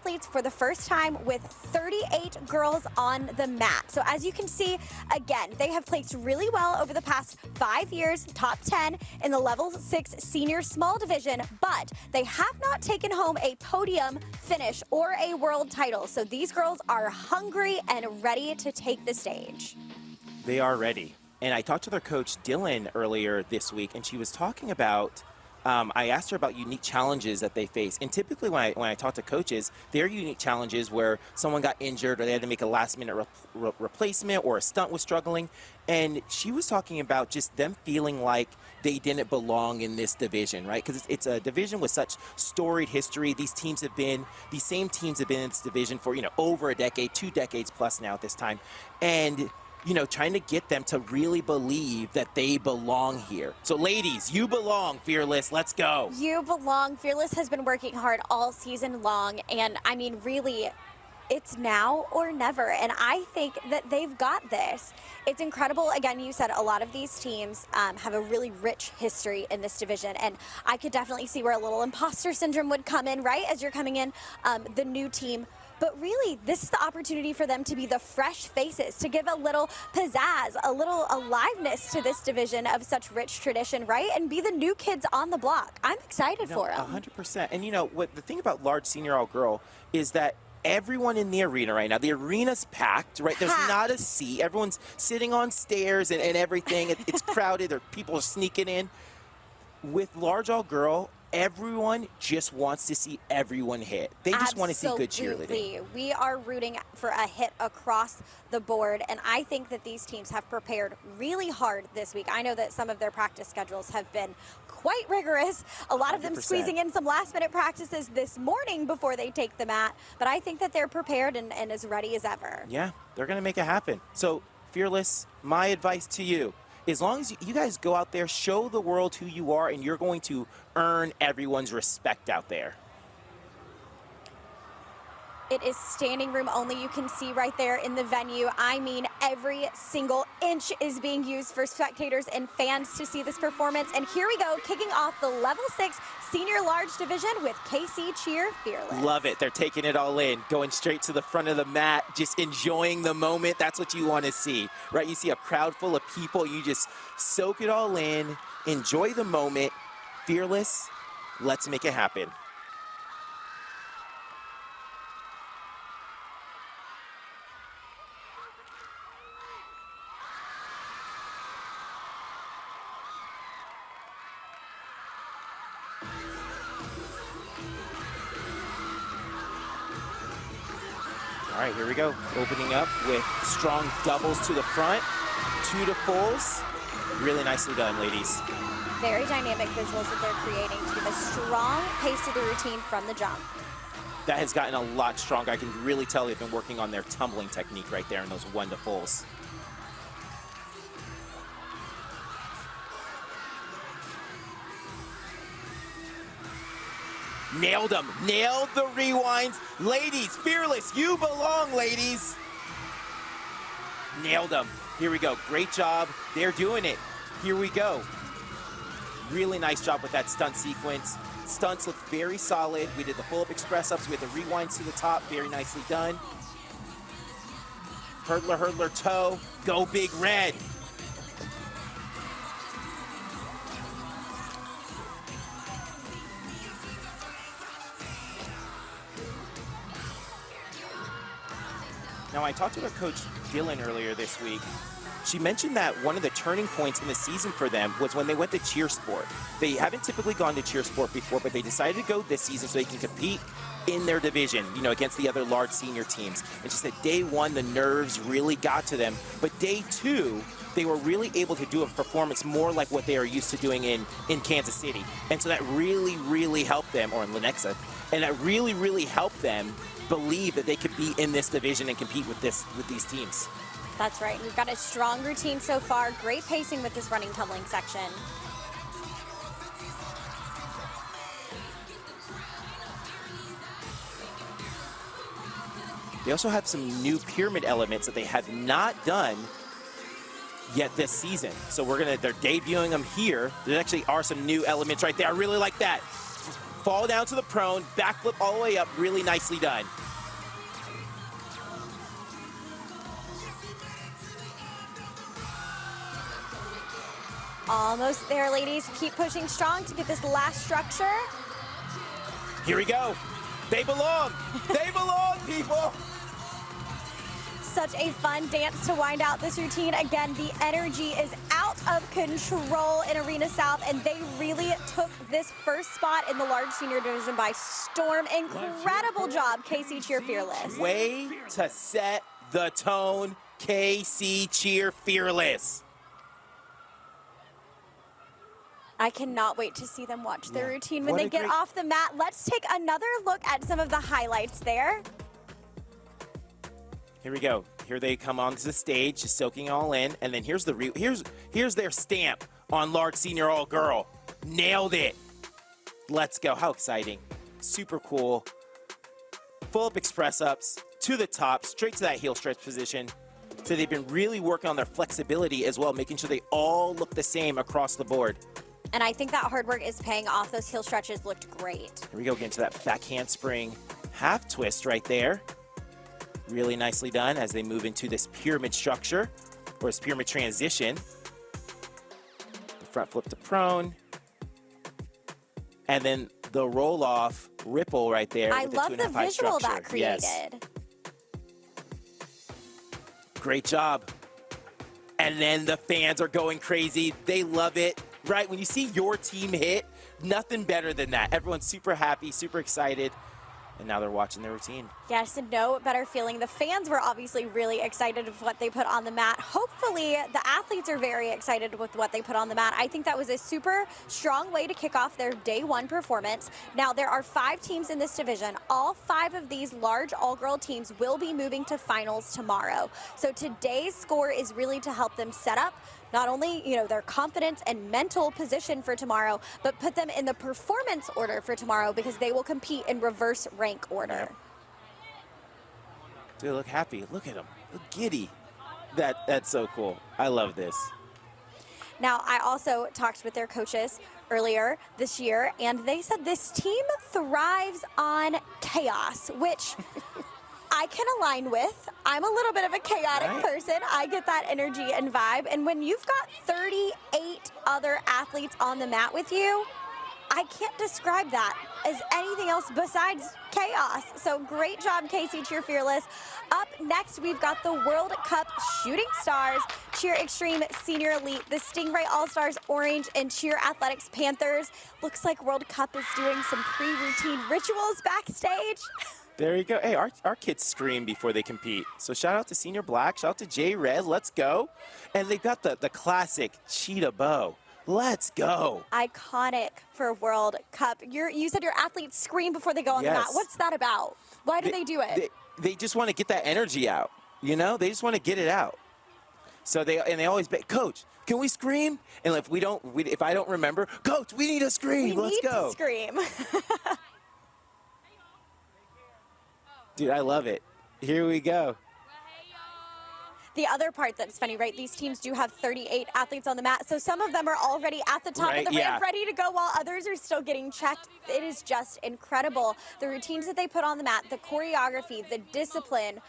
athletes for the first time with 38 girls on the mat. So as you can see, again, they have placed really well over the past 5 years, top 10 in the level 6 senior small division, but they have not taken home a podium finish or a world title. So these girls are hungry and ready to take the stage. They are ready. And I talked to their coach, Dylan, earlier this week, and she was talking about, I asked her about unique challenges that they face. And typically when I talk to coaches, there are unique challenges where someone got injured or they had to make a last-minute replacement or a stunt was struggling. And she was talking about just them feeling like they didn't belong in this division, right? Because it's a division with such storied history. These same teams have been in this division for, over a decade, 2 decades plus now at this time. And trying to get them to really believe that they belong here. So ladies, you belong, Fearless. Let's go. You belong. Fearless has been working hard all season long. And I mean, really, it's now or never. And I think that they've got this. It's incredible. Again, you said a lot of these teams have a really rich history in this division. And I could definitely see where a little imposter syndrome would come in, right? As you're coming in, the new team. But really, this is the opportunity for them to be the fresh faces, to give a little pizzazz, a little aliveness to this division of such rich tradition, right? And be the new kids on the block. I'm excited for them. 100%. And what the thing about large senior all-girl is that everyone in the arena right now, the arena's packed, right? There's not a seat. Everyone's sitting on stairs and everything. It's crowded, or people are sneaking in. With large all-girl, everyone just wants to see everyone hit. They just want to see good cheerleading. We are rooting for a hit across the board, and I think that these teams have prepared really hard this week. I know that some of their practice schedules have been quite rigorous. A lot of them 100%. Squeezing in some last-minute practices this morning before they take the mat, but I think that they're prepared and as ready as ever. Yeah, they're going to make it happen. So, Fearless, my advice to you, as long as you guys go out there, show the world who you are, and you're going to earn everyone's respect out there. It is standing room only. You can see right there in the venue. I mean, every single inch is being used for spectators and fans to see this performance. And here we go, kicking off the level 6 senior large division with KC Cheer Fearless. Love it. They're taking it all in, going straight to the front of the mat, just enjoying the moment. That's what you want to see, right? You see a crowd full of people. You just soak it all in, enjoy the moment. Fearless, let's make it happen. All right, here we go. Opening up with strong doubles to the front, 2 to fulls. Really nicely done, ladies. Very dynamic visuals that they're creating to give a strong pace to the routine from the jump. That has gotten a lot stronger. I can really tell they've been working on their tumbling technique right there in those 1 to fulls. Nailed them. Nailed the rewinds. Ladies, Fearless, you belong, ladies. Nailed them. Here we go. Great job. They're doing it. Here we go. Really nice job with that stunt sequence. Stunts look very solid. We did the pull-up express ups. We had the rewinds to the top. Very nicely done. Hurdler, hurdler, toe. Go Big Red. Now, I talked to their coach, Dylan, earlier this week. She mentioned that one of the turning points in the season for them was when they went to cheer sport. They haven't typically gone to cheer sport before, but they decided to go this season so they can compete in their division, against the other large senior teams. And she said day 1, the nerves really got to them. But day 2, they were really able to do a performance more like what they are used to doing in Kansas City. And so that really, really helped them, or in Lenexa, and that really, really helped them believe that they could be in this division and compete with these teams. That's right. We've got a strong routine so far. Great pacing with this running tumbling section. They also have some new pyramid elements that they have not done yet this season. So they're debuting them here. There actually are some new elements right there. I really like that. fall down to the prone, backflip all the way up, really nicely done. Almost there, ladies. Keep pushing strong to get this last structure. Here we go. They belong. They belong, people. Such a fun dance to wind out this routine. Again, the energy is out of control in Arena South, and they really took this first spot in the large senior division by storm. Incredible job, KC Cheer Fearless. Way to set the tone, KC Cheer Fearless. I cannot wait to see them watch their routine when What they a get great- off the mat. Let's take another look at some of the highlights there. Here we go. Here they come onto the stage, just soaking it all in, and then here's here's their stamp on large senior all girl. Nailed it. Let's go. How exciting. Super cool. Full up express ups to the top, straight to that heel stretch position. So they've been really working on their flexibility as well, making sure they all look the same across the board. And I think that hard work is paying off. Those heel stretches looked great. Here we go, again to that back handspring half twist right there. Really nicely done as they move into this pyramid structure, or this pyramid transition. The front flip to prone. And then the roll off ripple right there. I with the love the 2.5 high visual structure. that created. Yes. Great job. And then the fans are going crazy. They love it. Right, when you see your team hit, nothing better than that. Everyone's super happy, super excited, and now they're watching their routine. Yes, no better feeling. The fans were obviously really excited with what they put on the mat. Hopefully, the athletes are very excited with what they put on the mat. I think that was a super strong way to kick off their day one performance. Now, there are 5 teams in this division. All 5 of these large all-girl teams will be moving to finals tomorrow. So today's score is really to help them set up not only, their confidence and mental position for tomorrow, but put them in the performance order for tomorrow because they will compete in reverse rank order. Dude, look happy. Look at them. Look giddy. That's so cool. I love this. Now, I also talked with their coaches earlier this year, and they said this team thrives on chaos, which I can align with. I'm a little bit of a chaotic person. I get that energy and vibe. And when you've got 38 other athletes on the mat with you, I can't describe that as anything else besides chaos. So great job, KC Cheer Fearless. Up next, we've got the World Cup Shooting Stars, Cheer Extreme Senior Elite, the Stingray All-Stars Orange, and Cheer Athletics Panthers. Looks like World Cup is doing some pre-routine rituals backstage. There you go. Hey, our kids scream before they compete. So shout out to Senior Black, shout out to J Red, let's go. And they've got the classic cheetah bow. Let's go. Iconic for World Cup. You said your athletes scream before they go on the mat. What's that about? Why do they do it? They just want to get that energy out. They just want to get it out. So they always be, Coach, can we scream? And if I don't remember, Coach, we need to scream. Let's go. We need to scream. Dude, I love it. Here we go. The other part that's funny, right? These teams do have 38 athletes on the mat, so some of them are already at the top of the ramp, ready to go, while others are still getting checked. It is just incredible. The routines that they put on the mat, the choreography, the discipline,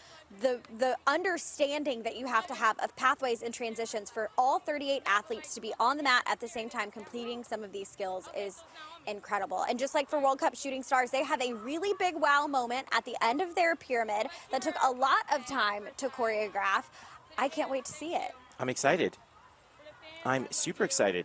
the understanding that you have to have of pathways and transitions for all 38 athletes to be on the mat at the same time completing some of these skills is incredible. And just like for World Cup Shooting Stars, they have a really big wow moment at the end of their pyramid that took a lot of time to choreograph. I can't wait to see it. I'm excited. I'm super excited.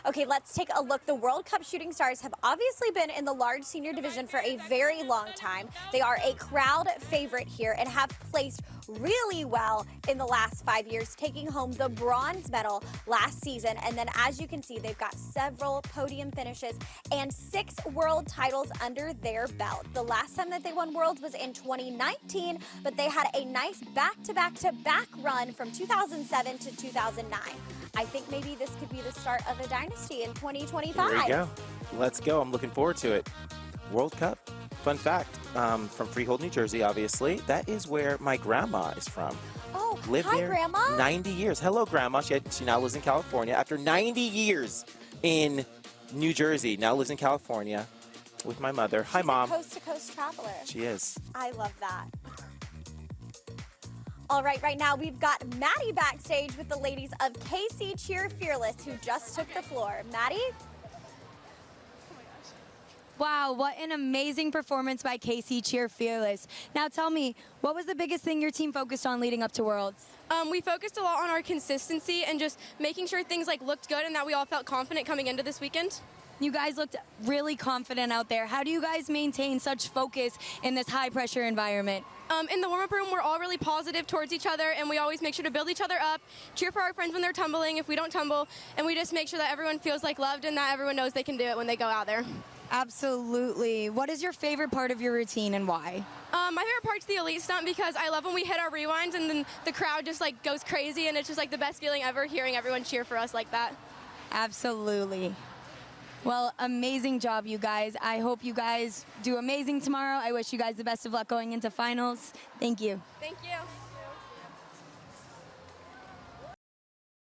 Okay, let's take a look. The World Cup Shooting Stars have obviously been in the large senior division for a very long time. They are a crowd favorite here and have placed really well in the last 5 years, taking home the bronze medal last season. And then as you can see, they've got several podium finishes and 6 world titles under their belt. The last time that they won worlds was in 2019, but they had a nice back-to-back-to-back run from 2007 to 2009. I think maybe this could be the start of a dynasty in 2025. There you go. Let's go. I'm looking forward to it. World Cup. Fun fact, from Freehold, New Jersey, obviously. That is where my grandma is from. Oh, Lived hi, there Grandma. 90 years. Hello, Grandma. She now lives in California. After 90 years in New Jersey, now lives in California with my mother. Hi, She's Mom. a coast-to-coast traveler. She is. I love that. All right now we've got Maddie backstage with the ladies of KC Cheer Fearless, who just took the floor. Maddie? Wow, what an amazing performance by KC Cheer Fearless. Now tell me, what was the biggest thing your team focused on leading up to Worlds? We focused a lot on our consistency and just making sure things looked good and that we all felt confident coming into this weekend. You guys looked really confident out there. How do you guys maintain such focus in this high pressure environment? In the warm-up room, we're all really positive towards each other, and we always make sure to build each other up, cheer for our friends when they're tumbling if we don't tumble, and we just make sure that everyone feels loved and that everyone knows they can do it when they go out there. Absolutely. What is your favorite part of your routine and why? My favorite part's the elite stunt because I love when we hit our rewinds and then the crowd just goes crazy, and it's just the best feeling ever hearing everyone cheer for us like that. Absolutely. Well, amazing job, you guys. I hope you guys do amazing tomorrow. I wish you guys the best of luck going into finals. Thank you. Thank you.